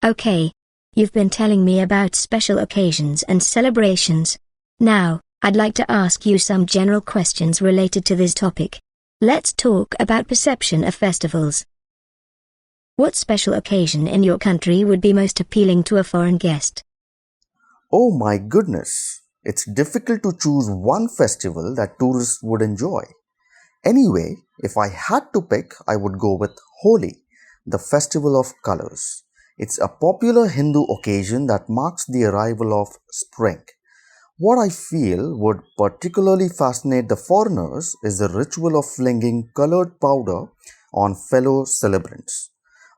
Okay, you've been telling me about special occasions and celebrations. Now, I'd like to ask you some general questions related to this topic. Let's talk about perception of festivals. What special occasion in your country would be most appealing to a foreign guest? Oh my goodness, it's difficult to choose one festival that tourists would enjoy. Anyway, if I had to pick, I would go with Holi, the festival of colors. It's a popular Hindu occasion that marks the arrival of spring. What I feel would particularly fascinate the foreigners is the ritual of flinging colored powder on fellow celebrants.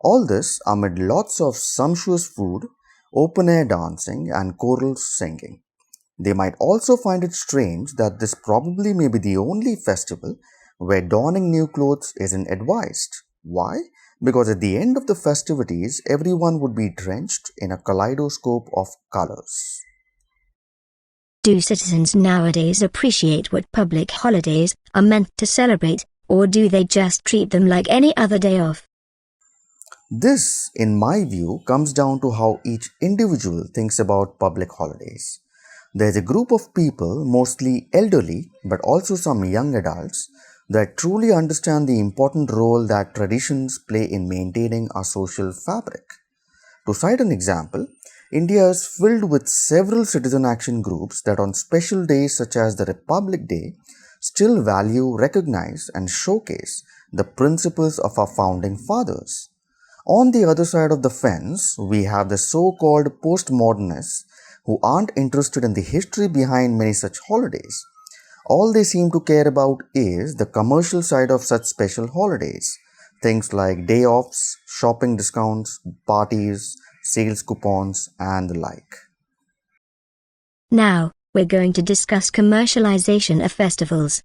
All this amid lots of sumptuous food, open air dancing, and choral singing. They might also find it strange that this probably may be the only festival where donning new clothes isn't advised. Why? Because at the end of the festivities, everyone would be drenched in a kaleidoscope of colors. Do citizens nowadays appreciate what public holidays are meant to celebrate, or do they just treat them like any other day off? This, in my view, comes down to how each individual thinks about public holidays. There's a group of people, mostly elderly, but also some young adults, that truly understand the important role that traditions play in maintaining our social fabric. To cite an example, India is filled with several citizen action groups that on special days such as the Republic Day still value, recognize, and showcase the principles of our founding fathers. On the other side of the fence, we have the so-called postmodernists who aren't interested in the history behind many such holidays. All they seem to care about is the commercial side of such special holidays. Things like day offs, shopping discounts, parties, sales coupons, and the like. Now, we're going to discuss commercialization of festivals.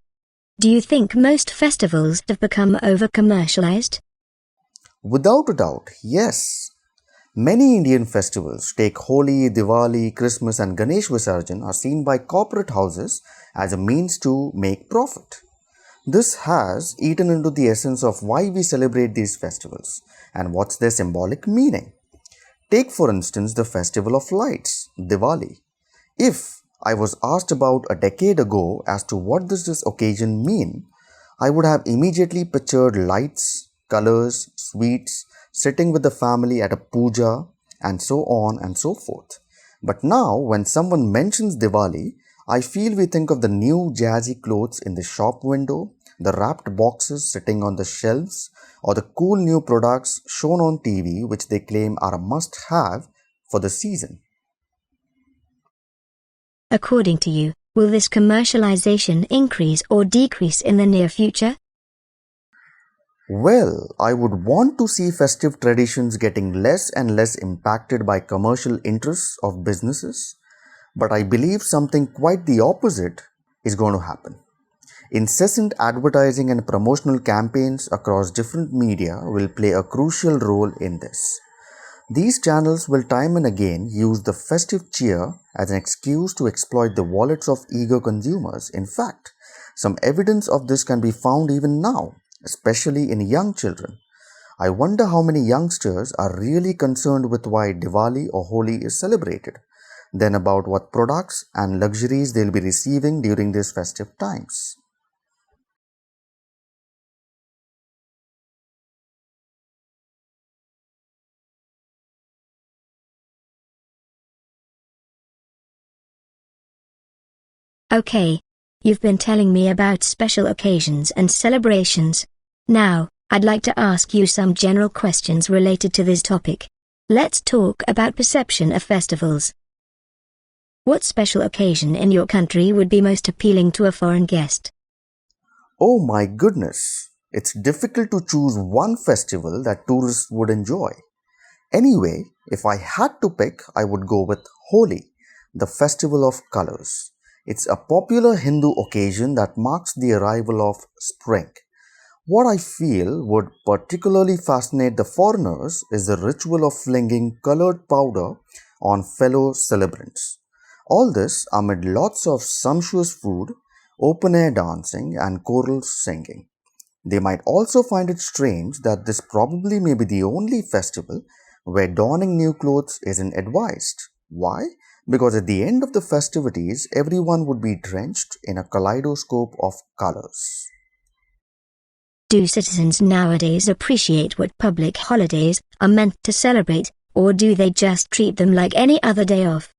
Do you think most festivals have become over-commercialized? Without a doubt, yes. Many Indian festivals, take Holi, Diwali, Christmas, and Ganesh Visarjan, are seen by corporate houses as a means to make profit. This has eaten into the essence of why we celebrate these festivals and what's their symbolic meaning. Take, for instance, the Festival of Lights, Diwali. If I was asked about a decade ago as to what does this occasion mean, I would have immediately pictured lights, colors, sweets, sitting with the family at a puja, and so on and so forth. But now, when someone mentions Diwali, I feel we think of the new jazzy clothes in the shop window, the wrapped boxes sitting on the shelves, or the cool new products shown on TV which they claim are a must-have for the season. According to you, will this commercialization increase or decrease in the near future? Well, I would want to see festive traditions getting less and less impacted by commercial interests of businesses, but I believe something quite the opposite is going to happen. Incessant advertising and promotional campaigns across different media will play a crucial role in this. These channels will time and again use the festive cheer as an excuse to exploit the wallets of eager consumers. In fact, some evidence of this can be found even now, especially in young children. I wonder how many youngsters are really concerned with why Diwali or Holi is celebrated, than about what products and luxuries they'll be receiving during these festive times. Okay, you've been telling me about special occasions and celebrations. Now, I'd like to ask you some general questions related to this topic. Let's talk about perception of festivals. What special occasion in your country would be most appealing to a foreign guest? Oh my goodness, it's difficult to choose one festival that tourists would enjoy. Anyway, if I had to pick, I would go with Holi, the festival of colors. It's a popular Hindu occasion that marks the arrival of spring. What I feel would particularly fascinate the foreigners is the ritual of flinging colored powder on fellow celebrants. All this amid lots of sumptuous food, open air dancing, and choral singing. They might also find it strange that this probably may be the only festival where donning new clothes isn't advised. Why? Because at the end of the festivities, everyone would be drenched in a kaleidoscope of colors. Do citizens nowadays appreciate what public holidays are meant to celebrate, or do they just treat them like any other day off?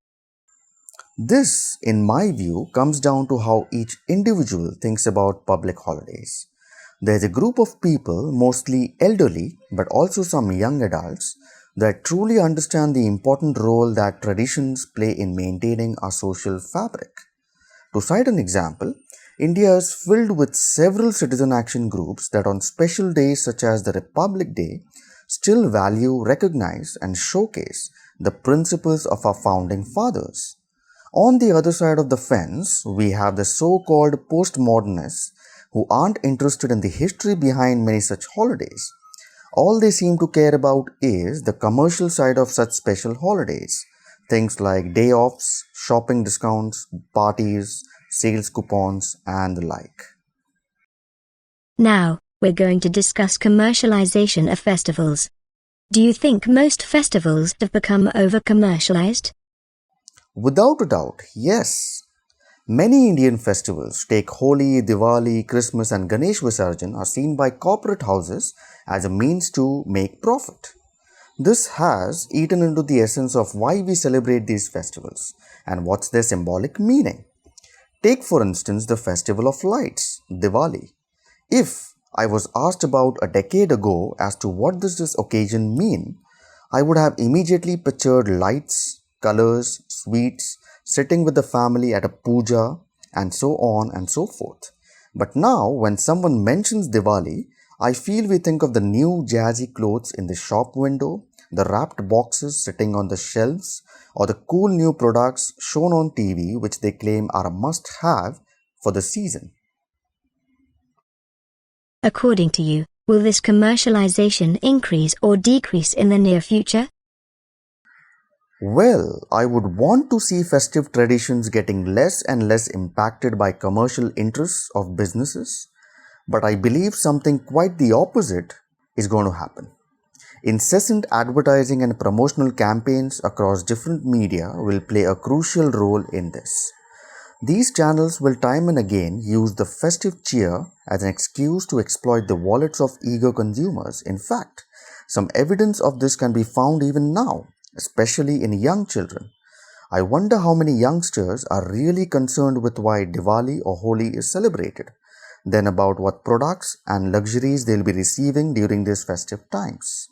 This, in my view, comes down to how each individual thinks about public holidays. There's a group of people, mostly elderly, but also some young adults, that truly understand the important role that traditions play in maintaining our social fabric. To cite an example, India is filled with several citizen action groups that on special days such as the Republic Day still value, recognize, and showcase the principles of our founding fathers. On the other side of the fence, we have the so-called postmodernists who aren't interested in the history behind many such holidays. All they seem to care about is the commercial side of such special holidays. Things like day offs, shopping discounts, parties, sales coupons, and the like. Now, we're going to discuss commercialization of festivals. Do you think most festivals have become over-commercialized? Without a doubt, yes. Many Indian festivals, take Holi, Diwali, Christmas, and Ganesh Visarjan, are seen by corporate houses as a means to make profit. This has eaten into the essence of why we celebrate these festivals and what's their symbolic meaning. Take, for instance, the Festival of Lights, Diwali. If I was asked about a decade ago as to what does this occasion mean, I would have immediately pictured lights, colors, sweets, sitting with the family at a puja, and so on and so forth. But now, when someone mentions Diwali, I feel we think of the new jazzy clothes in the shop window, the wrapped boxes sitting on the shelves, or the cool new products shown on TV which they claim are a must-have for the season. According to you, will this commercialization increase or decrease in the near future? Well, I would want to see festive traditions getting less and less impacted by commercial interests of businesses, but I believe something quite the opposite is going to happen. Incessant advertising and promotional campaigns across different media will play a crucial role in this. These channels will time and again use the festive cheer as an excuse to exploit the wallets of eager consumers. In fact, some evidence of this can be found even now, especially in young children. I wonder how many youngsters are really concerned with why Diwali or Holi is celebrated, than about what products and luxuries they'll be receiving during these festive times.